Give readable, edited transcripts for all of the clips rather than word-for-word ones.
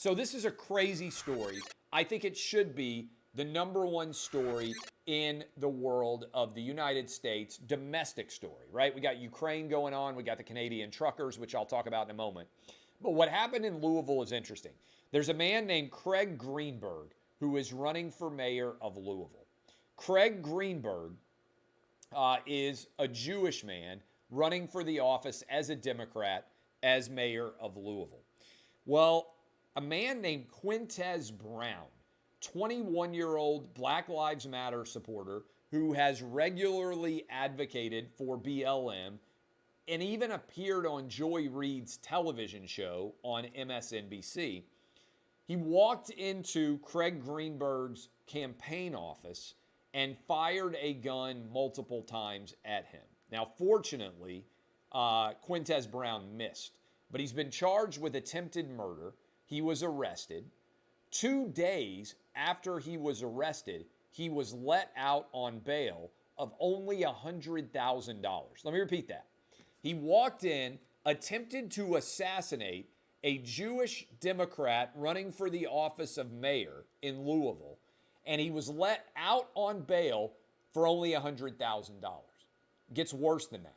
So this is a crazy story. I think it should be the number one story in the world of the United States, domestic story, right? We got Ukraine going on. We got the Canadian truckers, which I'll talk about in a moment. But what happened in Louisville is interesting. There's a man named Craig Greenberg who is running for mayor of Louisville. Craig Greenberg is a Jewish man running for the office as a Democrat as mayor of Louisville. Well, a man named Quintez Brown, 21-year-old Black Lives Matter supporter who has regularly advocated for BLM and even appeared on Joy Reid's television show on MSNBC. He walked into Craig Greenberg's campaign office and fired a gun multiple times at him. Now, fortunately, Quintez Brown missed, but he's been charged with attempted murder. He was arrested. 2 days after he was arrested, he was let out on bail of only $100,000. Let me repeat that. He walked in, attempted to assassinate a Jewish Democrat running for the office of mayor in Louisville, and he was let out on bail for only $100,000. Gets worse than that.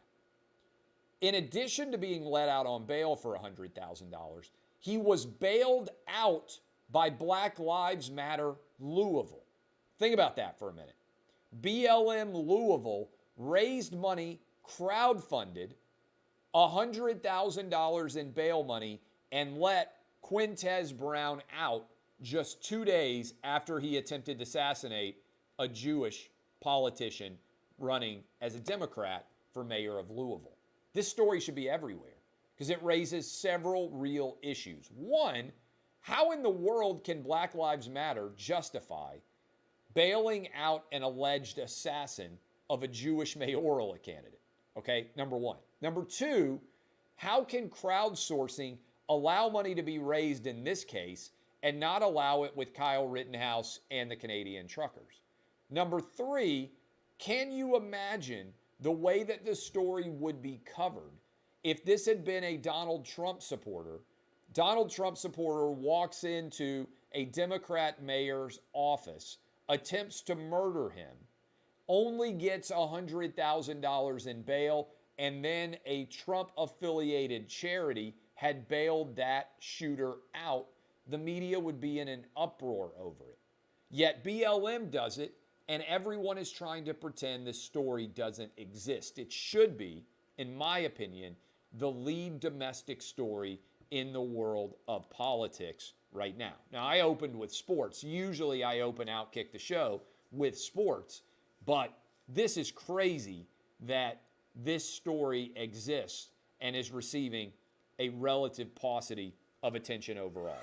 In addition to being let out on bail for $100,000, he was bailed out by Black Lives Matter Louisville. Think about that for a minute. BLM Louisville raised money, crowdfunded $100,000 in bail money, and let Quintez Brown out just 2 days after he attempted to assassinate a Jewish politician running as a Democrat for mayor of Louisville. This story should be everywhere because it raises several real issues. One, how in the world can Black Lives Matter justify bailing out an alleged assassin of a Jewish mayoral candidate? Okay, number one. Number two, how can crowdsourcing allow money to be raised in this case and not allow it with Kyle Rittenhouse and the Canadian truckers? Number three, can you imagine the way that this story would be covered if this had been a Donald Trump supporter? Donald Trump supporter walks into a Democrat mayor's office, attempts to murder him, only gets $100,000 in bail, and then a Trump-affiliated charity had bailed that shooter out. The media would be in an uproar over it. Yet BLM does it, and everyone is trying to pretend this story doesn't exist. It should be, in my opinion, the lead domestic story in the world of politics right now. Now, I opened with sports. Usually I open Outkick the show with sports, but this is crazy that this story exists and is receiving a relative paucity of attention overall.